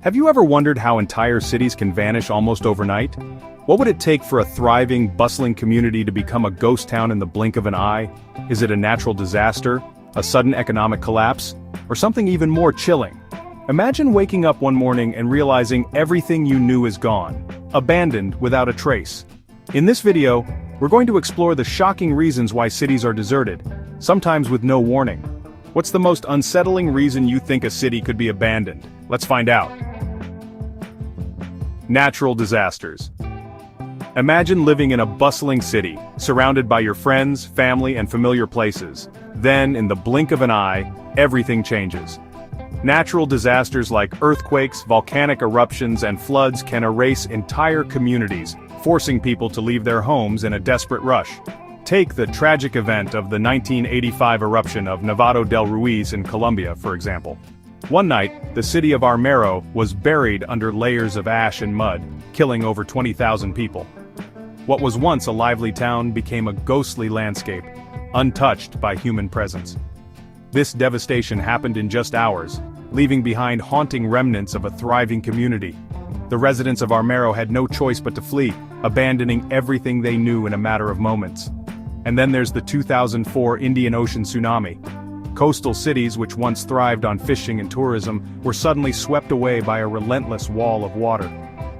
Have you ever wondered how entire cities can vanish almost overnight? What would it take for a thriving, bustling community to become a ghost town in the blink of an eye? Is it a natural disaster, a sudden economic collapse, or something even more chilling? Imagine waking up one morning and realizing everything you knew is gone, abandoned without a trace. In this video, we're going to explore the shocking reasons why cities are deserted, sometimes with no warning. What's the most unsettling reason you think a city could be abandoned? Let's find out. Natural disasters. Imagine living in a bustling city, surrounded by your friends, family, and familiar places. Then, in the blink of an eye, everything changes. Natural disasters like earthquakes, volcanic eruptions, and floods can erase entire communities, forcing people to leave their homes in a desperate rush. Take the tragic event of the 1985 eruption of Nevado del Ruiz in Colombia, for example. One night, the city of Armero was buried under layers of ash and mud, killing over 20,000 people. What was once a lively town became a ghostly landscape, untouched by human presence. This devastation happened in just hours, leaving behind haunting remnants of a thriving community. The residents of Armero had no choice but to flee, abandoning everything they knew in a matter of moments. And then there's the 2004 Indian Ocean tsunami. Coastal cities which once thrived on fishing and tourism were suddenly swept away by a relentless wall of water.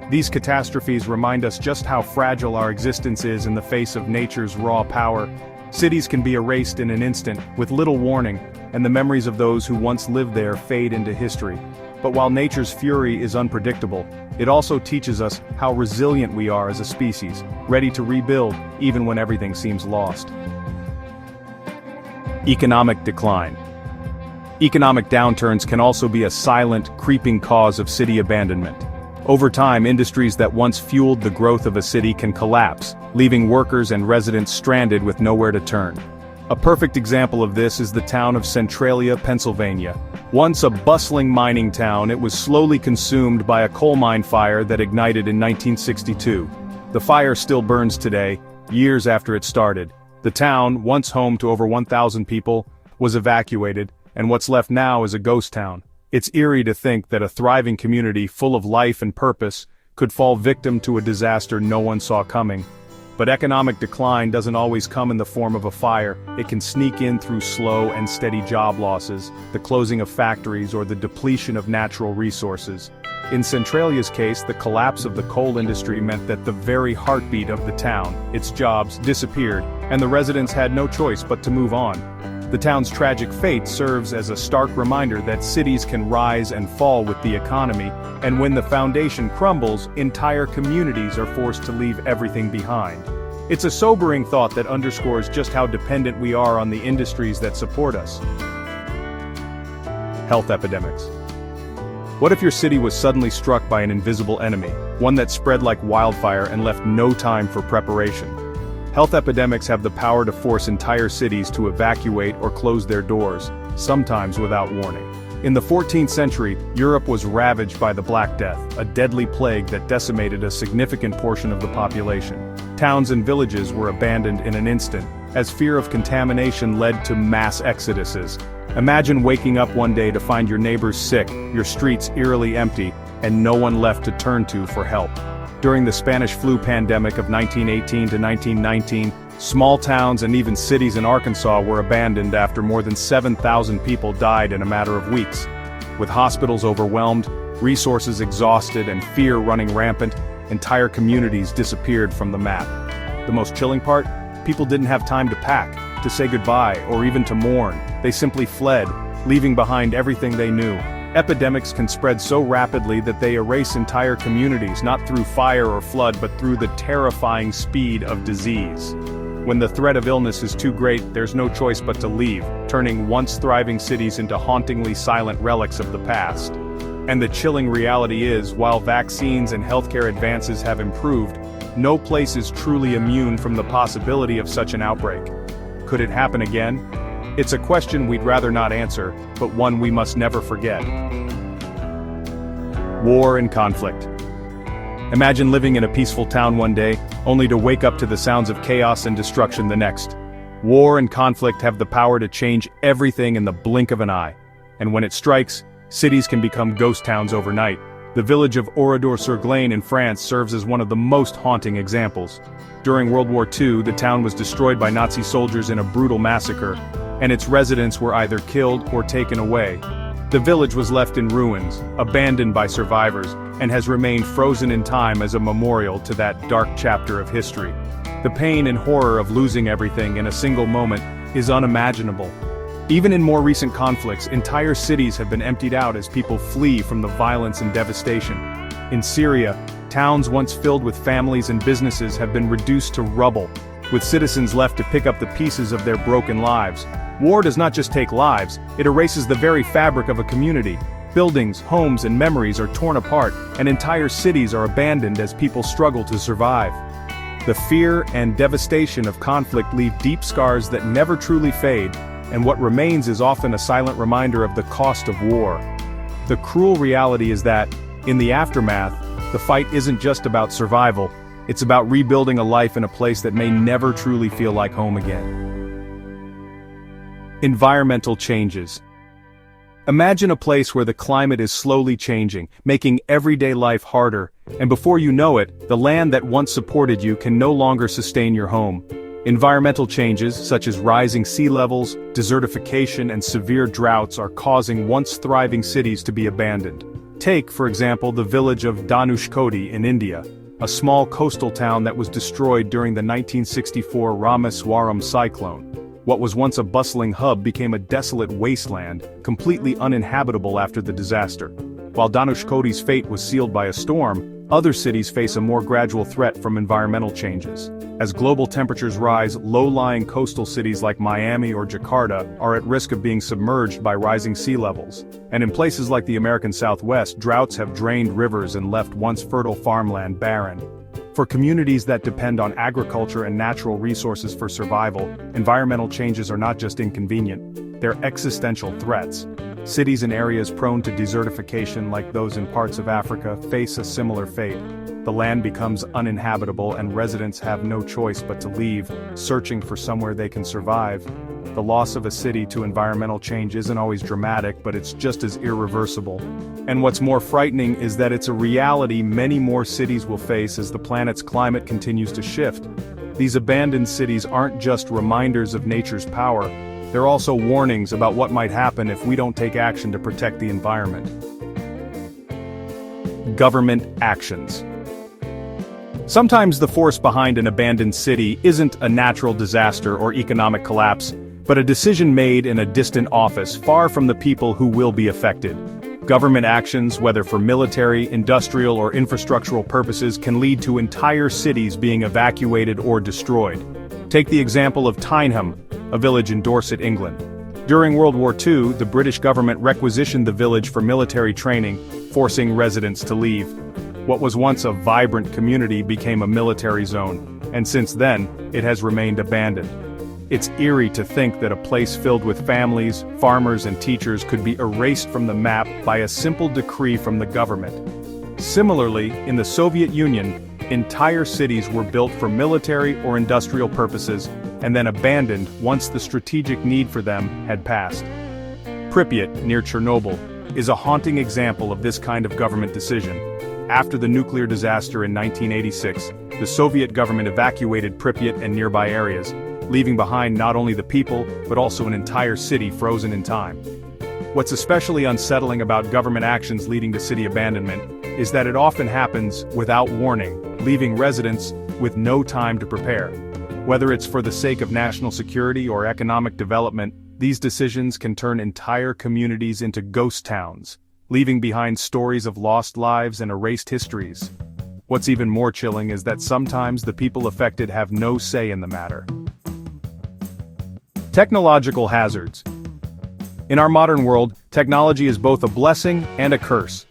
These catastrophes remind us just how fragile our existence is in the face of nature's raw power. Cities can be erased in an instant, with little warning, and the memories of those who once lived there fade into history. But while nature's fury is unpredictable, it also teaches us how resilient we are as a species, ready to rebuild even when everything seems lost. Economic decline. Economic downturns can also be a silent, creeping cause of city abandonment. Over time, industries that once fueled the growth of a city can collapse, leaving workers and residents stranded with nowhere to turn. A perfect example of this is the town of Centralia, Pennsylvania. Once a bustling mining town, it was slowly consumed by a coal mine fire that ignited in 1962. The fire still burns today, years after it started. The town, once home to over 1,000 people, was evacuated, and what's left now is a ghost town. It's eerie to think that a thriving community full of life and purpose could fall victim to a disaster no one saw coming. But economic decline doesn't always come in the form of a fire. It can sneak in through slow and steady job losses, the closing of factories, or the depletion of natural resources. In Centralia's case, the collapse of the coal industry meant that the very heartbeat of the town, its jobs, disappeared, and the residents had no choice but to move on. The town's tragic fate serves as a stark reminder that cities can rise and fall with the economy, and when the foundation crumbles, entire communities are forced to leave everything behind. It's a sobering thought that underscores just how dependent we are on the industries that support us. Health epidemics. What if your city was suddenly struck by an invisible enemy, one that spread like wildfire and left no time for preparation? Health epidemics have the power to force entire cities to evacuate or close their doors, sometimes without warning. In the 14th century, Europe was ravaged by the Black Death, a deadly plague that decimated a significant portion of the population. Towns and villages were abandoned in an instant, as fear of contamination led to mass exoduses. Imagine waking up one day to find your neighbors sick, your streets eerily empty, and no one left to turn to for help. During the Spanish flu pandemic of 1918 to 1919, small towns and even cities in Arkansas were abandoned after more than 7,000 people died in a matter of weeks. With hospitals overwhelmed, resources exhausted, and fear running rampant, entire communities disappeared from the map. The most chilling part? People didn't have time to pack, to say goodbye, or even to mourn. They simply fled, leaving behind everything they knew. Epidemics can spread so rapidly that they erase entire communities, not through fire or flood, but through the terrifying speed of disease. When the threat of illness is too great, there's no choice but to leave, turning once thriving cities into hauntingly silent relics of the past. And the chilling reality is, while vaccines and healthcare advances have improved, no place is truly immune from the possibility of such an outbreak. Could it happen again? It's a question we'd rather not answer, but one we must never forget. War and conflict. Imagine living in a peaceful town one day, only to wake up to the sounds of chaos and destruction the next. War and conflict have the power to change everything in the blink of an eye. And when it strikes, cities can become ghost towns overnight. The The village of Oradour-sur-Glane in France serves as one of the most haunting examples. During World War II, the town was destroyed by Nazi soldiers in a brutal massacre, and its residents were either killed or taken away. The village was left in ruins, abandoned by survivors, and has remained frozen in time as a memorial to that dark chapter of history. The pain and horror of losing everything in a single moment is unimaginable. Even in more recent conflicts, entire cities have been emptied out as people flee from the violence and devastation. In Syria, towns once filled with families and businesses have been reduced to rubble, with citizens left to pick up the pieces of their broken lives. War does not just take lives, it erases the very fabric of a community. Buildings, homes, and memories are torn apart, and entire cities are abandoned as people struggle to survive. The fear and devastation of conflict leave deep scars that never truly fade, and what remains is often a silent reminder of the cost of war. The cruel reality is that, in the aftermath, the fight isn't just about survival, it's about rebuilding a life in a place that may never truly feel like home again. Environmental changes. Imagine a place where the climate is slowly changing, making everyday life harder, and before you know it, the land that once supported you can no longer sustain your home. Environmental changes, such as rising sea levels, desertification, and severe droughts are causing once thriving cities to be abandoned. Take, for example, the village of Dhanushkodi in India, a small coastal town that was destroyed during the 1964 Ramaswaram cyclone. What was once a bustling hub became a desolate wasteland, completely uninhabitable after the disaster. While Dhanushkodi's fate was sealed by a storm, other cities face a more gradual threat from environmental changes. As global temperatures rise, low-lying coastal cities like Miami or Jakarta are at risk of being submerged by rising sea levels. And in places like the American Southwest, droughts have drained rivers and left once fertile farmland barren. For communities that depend on agriculture and natural resources for survival, environmental changes are not just inconvenient, they're existential threats. Cities in areas prone to desertification like those in parts of Africa face a similar fate. The land becomes uninhabitable and residents have no choice but to leave, searching for somewhere they can survive. The loss of a city to environmental change isn't always dramatic, but it's just as irreversible. And what's more frightening is that it's a reality many more cities will face as the planet's climate continues to shift. These abandoned cities aren't just reminders of nature's power, they're also warnings about what might happen if we don't take action to protect the environment. Government actions. Sometimes the force behind an abandoned city isn't a natural disaster or economic collapse, but a decision made in a distant office far from the people who will be affected. Government actions, whether for military, industrial, or infrastructural purposes, can lead to entire cities being evacuated or destroyed. Take the example of Tyneham, a village in Dorset, England. During World War II, the British government requisitioned the village for military training, forcing residents to leave. What was once a vibrant community became a military zone, and since then, it has remained abandoned. It's eerie to think that a place filled with families, farmers, and teachers could be erased from the map by a simple decree from the government. Similarly, in the Soviet Union, entire cities were built for military or industrial purposes, and then abandoned once the strategic need for them had passed. Pripyat, near Chernobyl, is a haunting example of this kind of government decision. After the nuclear disaster in 1986, the Soviet government evacuated Pripyat and nearby areas, leaving behind not only the people, but also an entire city frozen in time. What's especially unsettling about government actions leading to city abandonment is that it often happens without warning, leaving residents with no time to prepare. Whether it's for the sake of national security or economic development, these decisions can turn entire communities into ghost towns, leaving behind stories of lost lives and erased histories. What's even more chilling is that sometimes the people affected have no say in the matter. Technological hazards. In our modern world, technology is both a blessing and a curse.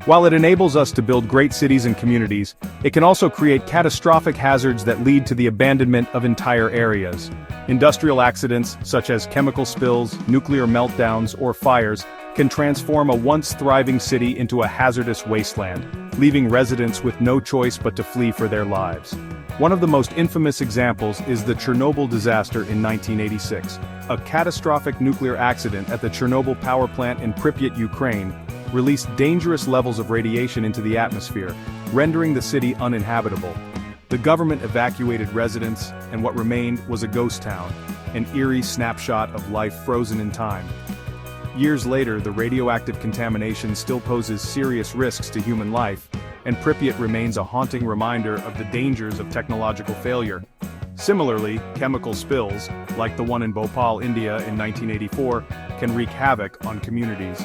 While it enables us to build great cities and communities, it can also create catastrophic hazards that lead to the abandonment of entire areas. Industrial accidents, such as chemical spills, nuclear meltdowns, or fires, can transform a once thriving city into a hazardous wasteland, leaving residents with no choice but to flee for their lives. One of the most infamous examples is the Chernobyl disaster in 1986, a catastrophic nuclear accident at the Chernobyl power plant in Pripyat, Ukraine, released dangerous levels of radiation into the atmosphere, rendering the city uninhabitable. The government evacuated residents, and what remained was a ghost town, an eerie snapshot of life frozen in time. Years later, the radioactive contamination still poses serious risks to human life, and Pripyat remains a haunting reminder of the dangers of technological failure. Similarly, chemical spills, like the one in Bhopal, India in 1984, can wreak havoc on communities.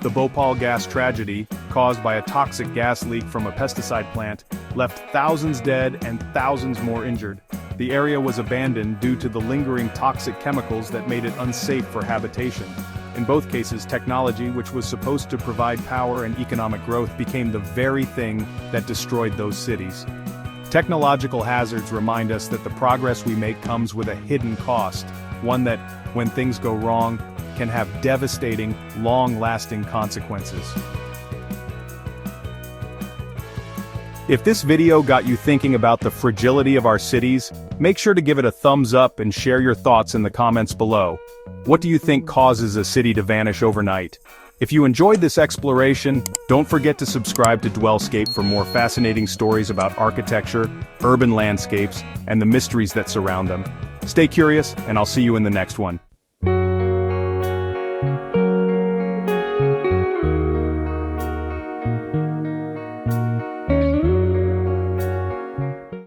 The Bhopal gas tragedy, caused by a toxic gas leak from a pesticide plant, left thousands dead and thousands more injured. The area was abandoned due to the lingering toxic chemicals that made it unsafe for habitation. In both cases, technology, which was supposed to provide power and economic growth, became the very thing that destroyed those cities. Technological hazards remind us that the progress we make comes with a hidden cost, one that, when things go wrong, can have devastating, long-lasting consequences. If this video got you thinking about the fragility of our cities, make sure to give it a thumbs up and share your thoughts in the comments below. What do you think causes a city to vanish overnight? If you enjoyed this exploration, don't forget to subscribe to DwellScape for more fascinating stories about architecture, urban landscapes, and the mysteries that surround them. Stay curious, and I'll see you in the next one.